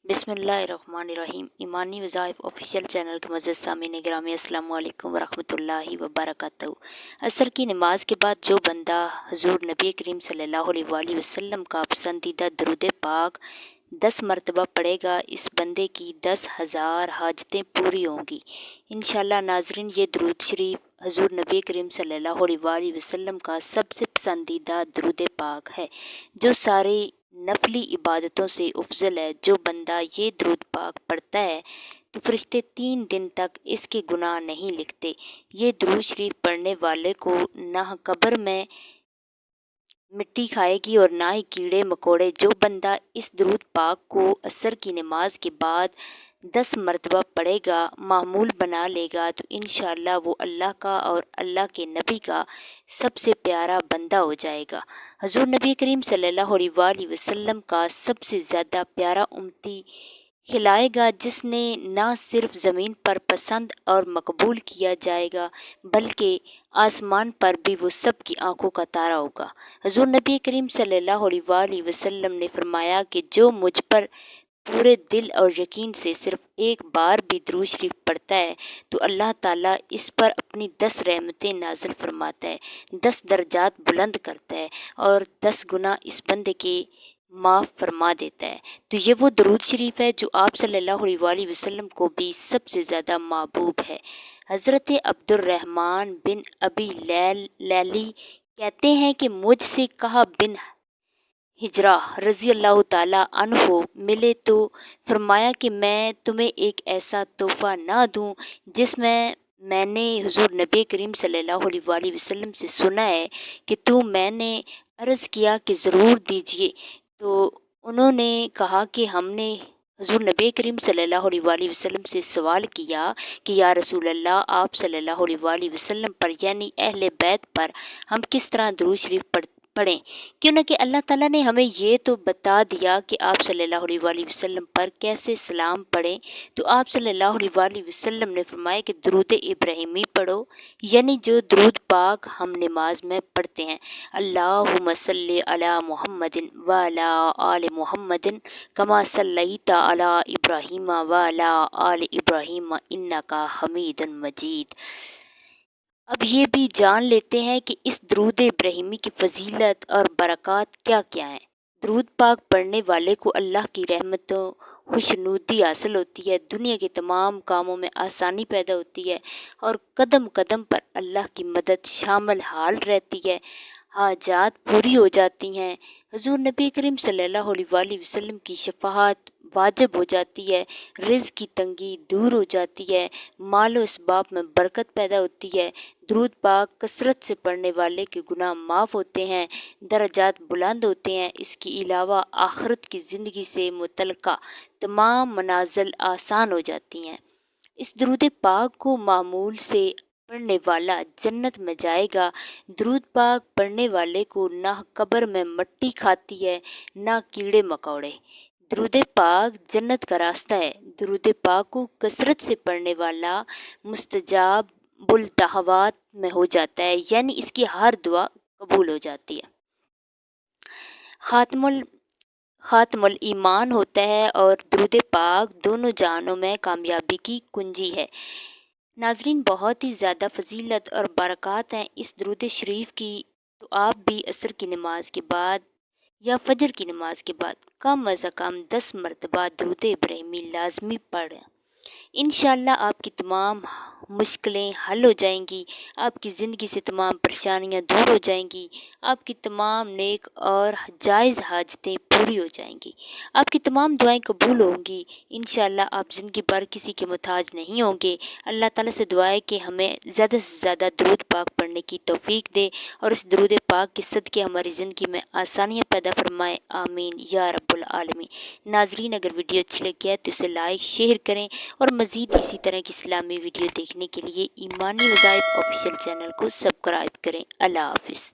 बिस्मिल्लाहिर्रहमानिर्रहीम। ईमानी वज़ाइफ official channel के मुअज़्ज़ज़ सामीन गिरामी, अस्सलाम वालेकुम वरहमतुल्लाहि वबरकातुहू। असर की नमाज के बाद जो बंदा हुज़ूर नबी करीम सल्लल्लाहु अलैहि वसल्लम का पसंदीदा दरूद पाक 10 मरतबा पढ़ेगा, इस बंदे की 10,000 हाजतें पूरी होंगी इंशाअल्लाह। नाज़रीन, ये दरूद शरीफ हुज़ूर नबी करीम सल्लल्लाहु अलैहि वसल्लम का सबसे पसंदीदा दरूद पाक है, जो सारी नफली इबादतों से अफजल है। जो बंदा ये दरूद पाक पढ़ता है तो फरिश्ते 3 दिन तक इसके गुनाह नहीं लिखते। ये दरूद शरीफ पढ़ने वाले को ना कब्र में मिट्टी खाएगी और ना ही कीड़े मकोड़े। जो बंदा इस दरूद पाक को असर की नमाज के बाद 10 मरतबा पढ़ेगा, मामूल बना लेगा, तो इंशाअल्लाह वो अल्लाह का और अल्लाह के नबी का सबसे प्यारा बंदा हो जाएगा। हुज़ूर नबी करीम सल्लल्लाहु अलैहि वसल्लम का सबसे ज़्यादा प्यारा उम्मती खिलाएगा, जिसने न सिर्फ ज़मीन पर पसंद और मकबूल किया जाएगा, बल्कि आसमान पर भी वो सबकी आंखों का तारा होगा। हुज़ूर नबी करीम सल्लल्लाहु अलैहि वसल्लम ने फरमाया कि जो मुझ पर पूरे दिल और यकीन से सिर्फ एक बार भी दरूद शरीफ पढ़ता है तो अल्लाह ताला इस पर अपनी 10 रहमतें नाज़िल फरमाता है, 10 दर्जात बुलंद करता है और 10 गुनाह इस बंदे के माफ़ फरमा देता है। तो ये वो दरूद शरीफ है जो आप सल्लल्लाहु अलैहि वसल्लम को भी सबसे ज़्यादा महबूब है। हज़रत अब्दुर्रहमान बिन अबी लैली कहते हैं कि मुझसे कहा बिन हिजरा रज़ी अल्लाह ताला अन्हो मिले तो फरमाया कि मैं तुम्हें एक ऐसा तोहफ़ा ना दूं जिसमें मैंने हुज़ूर नबी करीम सल्लल्लाहु अलैहि वसल्लम से सुना है कि मैंने अर्ज़ किया कि ज़रूर दीजिए। तो उन्होंने कहा कि हमने हुज़ूर नबी करीम सल्लल्लाहु अलैहि वसल्लम से सवाल किया कि या रसूल अल्लाह, आप सल्लल्लाहु अलैहि वसल्लम पर यानी अहले बैत पर हम किस तरह दरूद शरीफ पढ़ें, क्यों न कि अल्लाह ताला ने हमें ये तो बता दिया कि आप सल्लल्लाहु अलैहि वसल्लम पर कैसे सलाम पढ़ें। तो आप सल्लल्लाहु अलैहि वसल्लम ने फरमाया कि दरूद इब्राहिमी पढ़ो, यानी जो दरूद पाक हम नमाज में पढ़ते हैं, अल्लाहुम्मा सल्लि अला मुहम्मदिन व अला आलि मुहम्मदिन कमा सल्लैता अला इब्राहीम व अला आलि इब्राहीम इन्नका हमीदुन मजीद। अब ये भी जान लेते हैं कि इस दरूद इब्राहिमी की फजीलत और बरक़ात क्या क्या हैं। दरूद पाक पढ़ने वाले को अल्लाह की रहमतों खुशनुदी हासिल होती है, दुनिया के तमाम कामों में आसानी पैदा होती है और कदम कदम पर अल्लाह की मदद शामिल हाल रहती है, हाजात पूरी हो जाती हैं, हुज़ूर नबी करीम सल्लल्लाहु अलैहि वसल्लम की शफ़ाअत वाजिब हो जाती है, रिज़्क़ की तंगी दूर हो जाती है, मालो इसबाब में बरकत पैदा होती है। दरूद पाक कसरत से पढ़ने वाले के गुनाह माफ़ होते हैं, दर्जात बुलंद होते हैं। इसके अलावा आखिरत की ज़िंदगी से मुतल्लिक़ा तमाम मनाज़िल आसान हो जाती हैं। इस दरूद पाक को मामूल से पढ़ने वाला जन्नत में जाएगा। दरूद पाक पढ़ने वाले को ना कब्र में मट्टी खाती है, ना कीड़े मकोड़े। दरूद पाक जन्नत का रास्ता है। दरूद पाक को कसरत से पढ़ने वाला मुस्तजाब बुल दहवात में हो जाता है, यानी इसकी हर दुआ कबूल हो जाती है। खातमुल ईमान होता है और दरूद पाक दोनों जहानों में कामयाबी की कुंजी है। नाजरीन, बहुत ही ज़्यादा फजीलत और बरक़ात हैं इस दरूद शरीफ की। तो आप भी असर की नमाज के बाद या फजर की नमाज के बाद कम अज़ कम 10 मरतबा दरूद इब्राहिमी लाजमी पढ़ें। इंशाअल्लाह आपकी तमाम मुश्किलें हल हो जाएंगी, आपकी ज़िंदगी से तमाम परेशानियां दूर हो जाएंगी, आपकी तमाम नेक और जायज़ हाजतें पूरी हो जाएंगी, आपकी तमाम दुआएं कबूल होंगी। इंशाअल्लाह आप ज़िंदगी भर किसी के मुताज नहीं होंगे। अल्लाह ताला से दुआ है कि हमें ज़्यादा से ज़्यादा दरूद पाक पढ़ने की तौफीक दे और इस दरूद पाक के सदके हमारी ज़िंदगी में आसानियाँ पैदा फरमाए। आमीन या रब्बुल आलमीन। नाजरीन, अगर वीडियो अच्छी लगी है तो इसे लाइक शेयर करें और मज़ीद इसी तरह की इस्लामी वीडियो देखने के लिए ईमानी वज़ाइफ ऑफिशियल चैनल को सब्सक्राइब करें। अल्लाह हाफ़िज़।